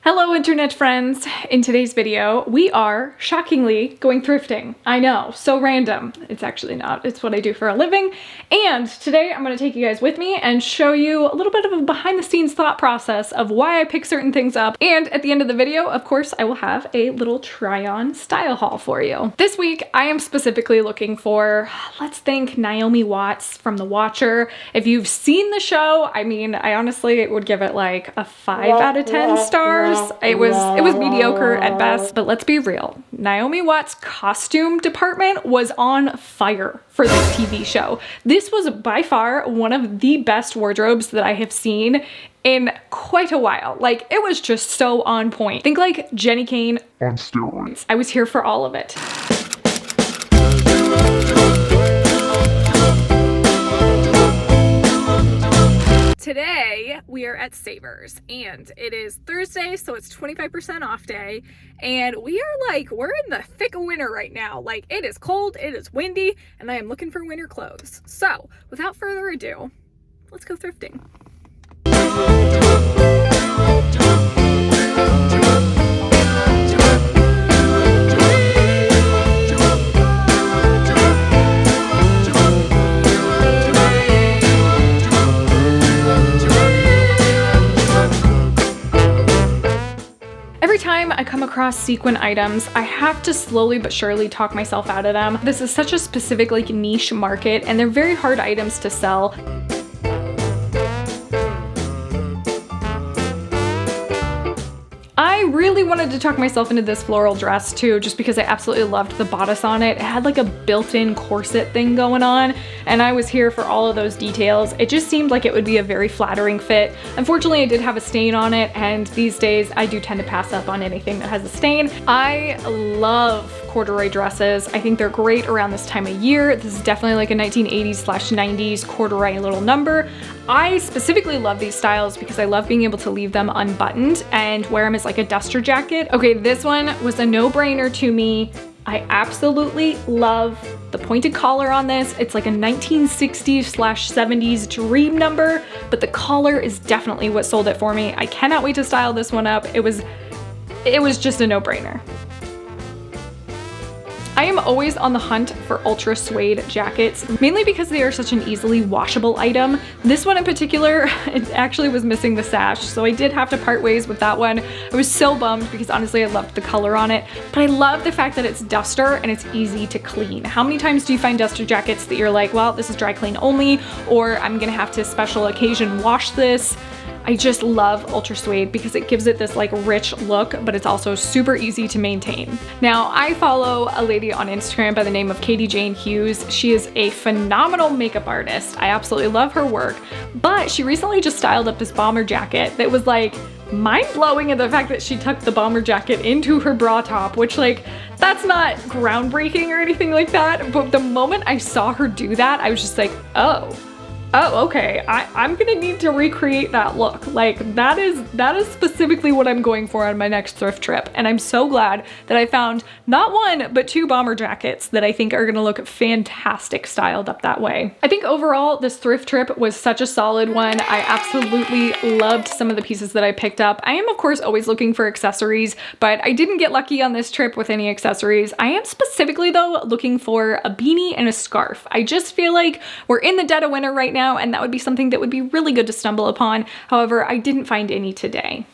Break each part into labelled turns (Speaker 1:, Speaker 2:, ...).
Speaker 1: Hello internet friends! In today's video, we are, shockingly, going thrifting. I know, so random. It's actually not, it's what I do for a living. And today I'm gonna take you guys with me and show you a little bit of a behind the scenes thought process of why I pick certain things up. And at the end of the video, of course, I will have a little try on style haul for you. This week, I am specifically looking for, let's think, Naomi Watts from The Watcher. If you've seen the show, I mean, I honestly would give it like a 5 out of 10 stars. It was mediocre at best, but let's be real. Naomi Watts' costume department was on fire for this TV show. This was by far one of the best wardrobes that I have seen in quite a while. Like, it was just so on point. Think like Jenni Kayne on steroids. I was here for all of it. Today we are at Savers and it is Thursday, so it's 25% off day, and we're in the thick of winter right now. Like, it is cold, it is windy, and I am looking for winter clothes. So without further ado, let's go thrifting. Every time I come across sequin items, I have to slowly but surely talk myself out of them. This is such a specific niche market, and they're very hard items to sell. I really wanted to talk myself into this floral dress too, just because I absolutely loved the bodice on it. It had like a built-in corset thing going on, and I was here for all of those details. It just seemed like it would be a very flattering fit. Unfortunately, I did have a stain on it, and these days I do tend to pass up on anything that has a stain. I love corduroy dresses. I think they're great around this time of year. This is definitely like a 1980s/90s corduroy little number. I specifically love these styles because I love being able to leave them unbuttoned and wear them as like a duster jacket. Okay, this one was a no-brainer to me. I absolutely love the pointed collar on this. It's like a 1960s/70s dream number, but the collar is definitely what sold it for me. I cannot wait to style this one up. It was just a no-brainer. I am always on the hunt for ultra suede jackets, mainly because they are such an easily washable item. This one in particular, it actually was missing the sash, so I did have to part ways with that one. I was so bummed because honestly I loved the color on it, but I love the fact that it's duster and it's easy to clean. How many times do you find duster jackets that you're like, well, this is dry clean only, or I'm gonna have to special occasion wash this? I just love ultra suede because it gives it this like rich look, but it's also super easy to maintain. Now, I follow a lady on Instagram by the name of Katie Jane Hughes. She is a phenomenal makeup artist. I absolutely love her work, but she recently just styled up this bomber jacket that was like mind-blowing in the fact that she tucked the bomber jacket into her bra top, which like, that's not groundbreaking or anything like that, but the moment I saw her do that, I was just like, oh, okay, I'm gonna need to recreate that look. Like, that is specifically what I'm going for on my next thrift trip. And I'm so glad that I found not one, but 2 bomber jackets that I think are gonna look fantastic styled up that way. I think overall, this thrift trip was such a solid one. I absolutely loved some of the pieces that I picked up. I am, of course, always looking for accessories, but I didn't get lucky on this trip with any accessories. I am specifically, though, looking for a beanie and a scarf. I just feel like we're in the dead of winter right now, and that would be something that would be really good to stumble upon. However, I didn't find any today.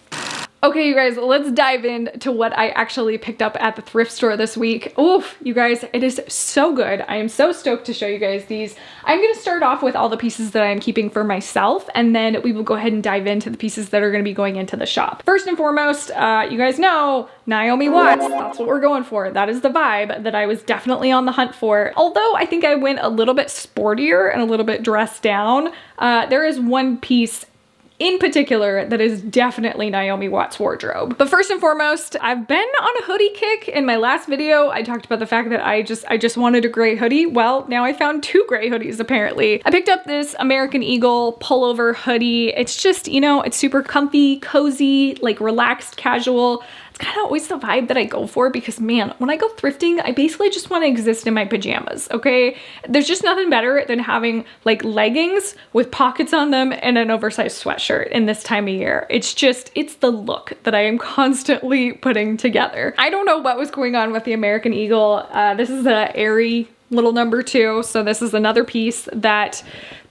Speaker 1: Okay, you guys, let's dive into what I actually picked up at the thrift store this week. Oof, you guys, it is so good. I am so stoked to show you guys these. I'm gonna start off with all the pieces that I'm keeping for myself, and then we will go ahead and dive into the pieces that are gonna be going into the shop. First and foremost, you guys know Naomi Watts, that's what we're going for. That is the vibe that I was definitely on the hunt for. Although I think I went a little bit sportier and a little bit dressed down, there is one piece in particular that is definitely Naomi Watts' wardrobe. But first and foremost, I've been on a hoodie kick. In my last video, I talked about the fact that I just wanted a gray hoodie. Well, now I found 2 gray hoodies apparently. I picked up this American Eagle pullover hoodie. It's just, you know, it's super comfy, cozy, like relaxed, casual. It's kind of always the vibe that I go for because, man, when I go thrifting, I basically just want to exist in my pajamas, okay? There's just nothing better than having like leggings with pockets on them and an oversized sweatshirt. sweatshirt in this time of year. It's the look that I am constantly putting together. I don't know what was going on with the American Eagle. This is a airy little number 2. So this is another piece that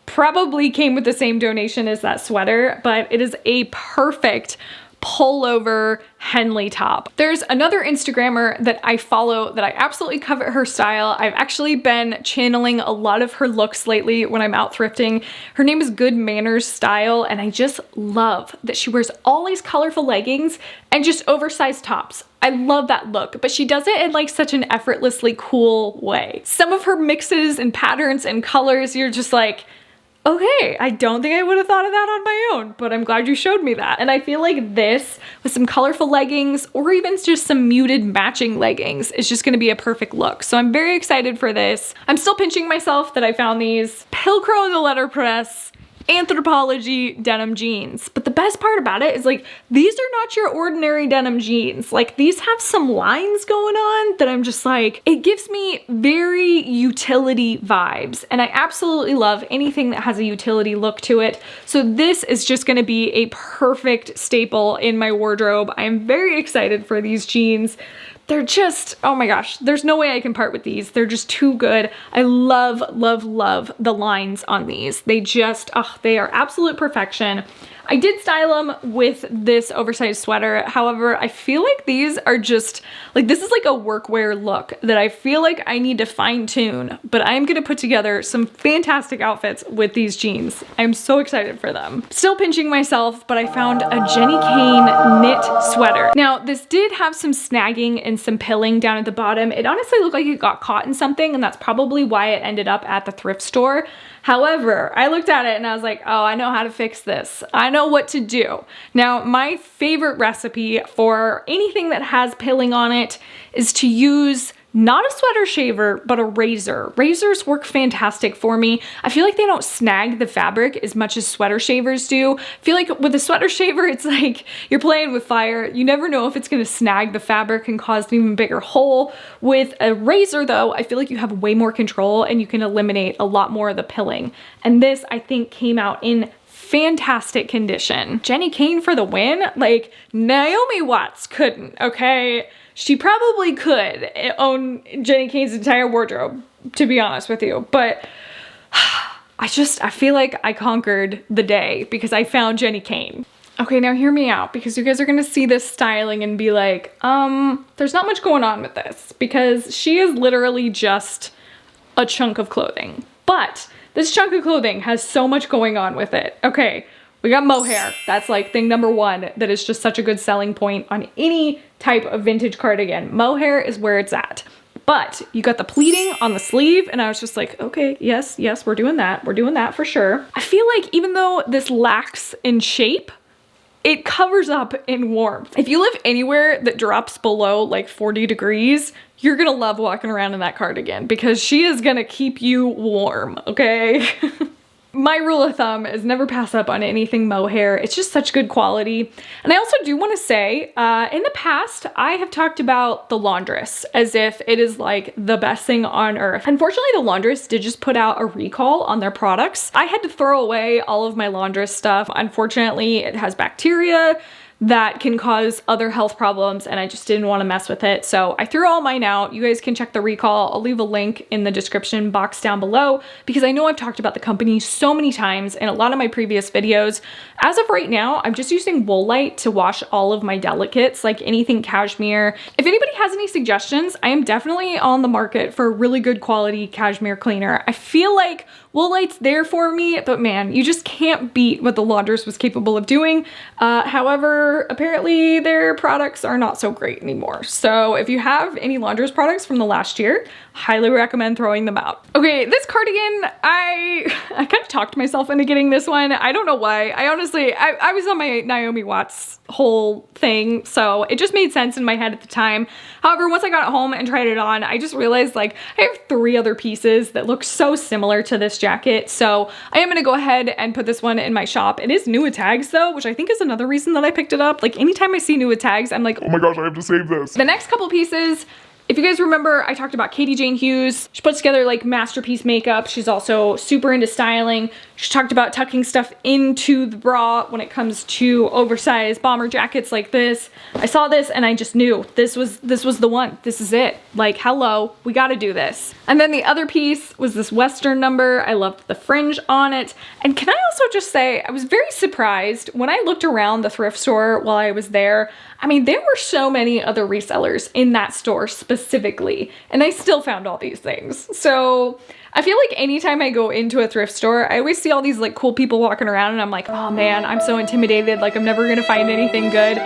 Speaker 1: probably came with the same donation as that sweater, but it is a perfect pullover Henley top. There's another Instagrammer that I follow that I absolutely covet her style. I've actually been channeling a lot of her looks lately when I'm out thrifting. Her name is Good Manners Style, and I just love that she wears all these colorful leggings and just oversized tops. I love that look, but she does it in like such an effortlessly cool way. Some of her mixes and patterns and colors, you're just like, okay, I don't think I would have thought of that on my own, but I'm glad you showed me that. And I feel like this with some colorful leggings or even just some muted matching leggings is just gonna be a perfect look. So I'm very excited for this. I'm still pinching myself that I found these Pilcrow in the letterpress Anthropologie denim jeans. But the best part about it is like, these are not your ordinary denim jeans. Like these have some lines going on that I'm just like, it gives me very utility vibes. And I absolutely love anything that has a utility look to it. So this is just gonna be a perfect staple in my wardrobe. I am very excited for these jeans. They're just, oh my gosh, there's no way I can part with these. They're just too good. I love, love, love the lines on these. They just, oh, they are absolute perfection. I did style them with this oversized sweater. However, I feel like these are just, like this is like a workwear look that I feel like I need to fine tune, but I am gonna put together some fantastic outfits with these jeans. I'm so excited for them. Still pinching myself, but I found a Jenni Kayne knit sweater. Now, this did have some snagging and some pilling down at the bottom. It honestly looked like it got caught in something, and that's probably why it ended up at the thrift store. However, I looked at it and I was like, oh, I know how to fix this. I know what to do. Now, my favorite recipe for anything that has pilling on it is to use not a sweater shaver, but a razor. Razors work fantastic for me. I feel like they don't snag the fabric as much as sweater shavers do. I feel like with a sweater shaver, it's like you're playing with fire. You never know if it's gonna snag the fabric and cause an even bigger hole. With a razor though, I feel like you have way more control and you can eliminate a lot more of the pilling. And this, I think, came out in fantastic condition. Jenni Kayne for the win. Like, Naomi Watts couldn't, okay? She probably could own Jenni Kayne's entire wardrobe, to be honest with you, but I feel like I conquered the day because I found Jenni Kayne. Okay, now hear me out, because you guys are gonna see this styling and be like, there's not much going on with this, because she is literally just a chunk of clothing. But this chunk of clothing has so much going on with it. Okay, we got mohair. That's like thing number 1 that is just such a good selling point on any type of vintage cardigan. Mohair is where it's at. But you got the pleating on the sleeve, and I was just like, okay, yes, we're doing that. We're doing that for sure. I feel like even though this lacks in shape, it covers up in warmth. If you live anywhere that drops below like 40 degrees, you're gonna love walking around in that cardigan because she is gonna keep you warm, okay? My rule of thumb is never pass up on anything mohair. It's just such good quality. And I also do want to say, in the past, I have talked about the laundress as if it is like the best thing on earth. Unfortunately, the laundress did just put out a recall on their products. I had to throw away all of my laundress stuff. Unfortunately, it has bacteria that can cause other health problems, and I just didn't want to mess with it. So I threw all mine out. You guys can check the recall. I'll leave a link in the description box down below because I know I've talked about the company so many times in a lot of my previous videos. As of right now, I'm just using Woolite to wash all of my delicates, like anything cashmere. If anybody has any suggestions, I am definitely on the market for a really good quality cashmere cleaner. I feel like Woolite's there for me, but man, you just can't beat what the laundress was capable of doing. However, apparently their products are not so great anymore. So if you have any laundress products from the last year, highly recommend throwing them out. Okay, this cardigan, I kind of talked myself into getting this one. I don't know why. I honestly, I was on my Naomi Watts whole thing, so it just made sense in my head at the time. However, once I got it home and tried it on, I just realized like I have 3 other pieces that look so similar to this jacket. So I am gonna go ahead and put this one in my shop. It is new with tags though, which I think is another reason that I picked it up. Like anytime I see new with tags, I'm like, oh my gosh, I have to save this. The next couple pieces, if you guys remember, I talked about Katie Jane Hughes. She puts together like masterpiece makeup. She's also super into styling. She talked about tucking stuff into the bra when it comes to oversized bomber jackets like this. I saw this and I just knew this was the one. This is it. Like, hello, we gotta do this. And then the other piece was this Western number. I loved the fringe on it. And can I also just say, I was very surprised when I looked around the thrift store while I was there. I mean, there were so many other resellers in that store specifically, and I still found all these things. So I feel like anytime I go into a thrift store, I always see all these like cool people walking around and I'm like, oh man, I'm so intimidated. Like, I'm never gonna find anything good.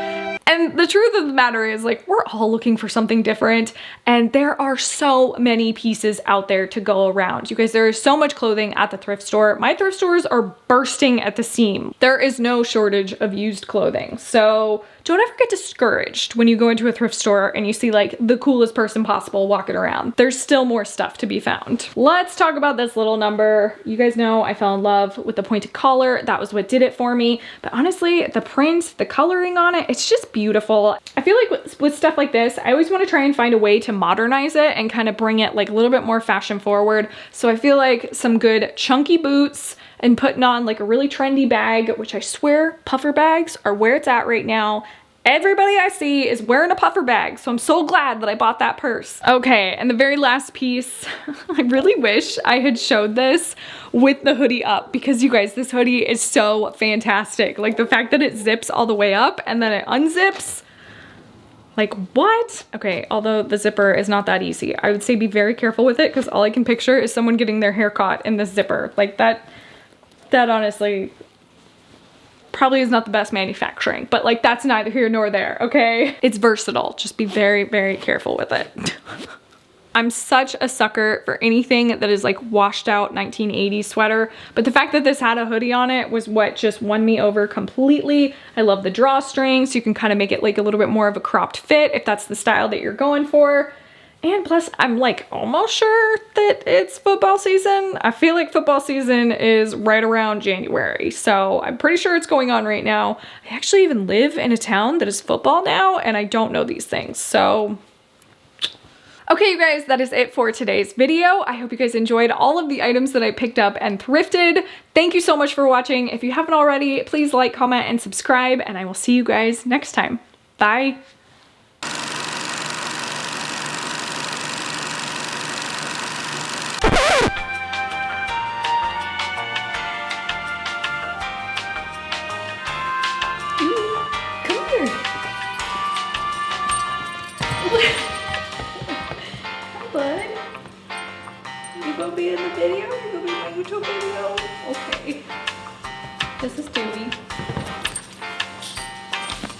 Speaker 1: And the truth of the matter is, like, we're all looking for something different, and there are so many pieces out there to go around. You guys, there is so much clothing at the thrift store. My thrift stores are bursting at the seam. There is no shortage of used clothing. So don't ever get discouraged when you go into a thrift store and you see like the coolest person possible walking around. There's still more stuff to be found. Let's talk about this little number. You guys know I fell in love with the pointed collar. That was what did it for me. But honestly, the print, the coloring on it, it's just beautiful. I feel like with stuff like this, I always want to try and find a way to modernize it and kind of bring it like a little bit more fashion forward. So I feel like some good chunky boots and putting on like a really trendy bag, which I swear puffer bags are where it's at right now. Everybody I see is wearing a puffer bag, so I'm so glad that I bought that purse. Okay, and the very last piece, I really wish I had showed this with the hoodie up, because you guys, this hoodie is so fantastic. Like, the fact that it zips all the way up and then it unzips, like, what? Okay, although the zipper is not that easy. I would say be very careful with it, because all I can picture is someone getting their hair caught in this zipper. Like, that honestly probably is not the best manufacturing, but like, that's neither here nor there, okay? It's versatile. Just be very, very careful with it. I'm such a sucker for anything that is like washed out 1980s sweater, but the fact that this had a hoodie on it was what just won me over completely. I love the drawstring, so you can kind of make it like a little bit more of a cropped fit if that's the style that you're going for. And plus, I'm like almost sure that it's football season. I feel like football season is right around January, so I'm pretty sure it's going on right now. I actually even live in a town that is football now, and I don't know these things, so. Okay, you guys, that is it for today's video. I hope you guys enjoyed all of the items that I picked up and thrifted. Thank you so much for watching. If you haven't already, please like, comment, and subscribe, and I will see you guys next time. Bye.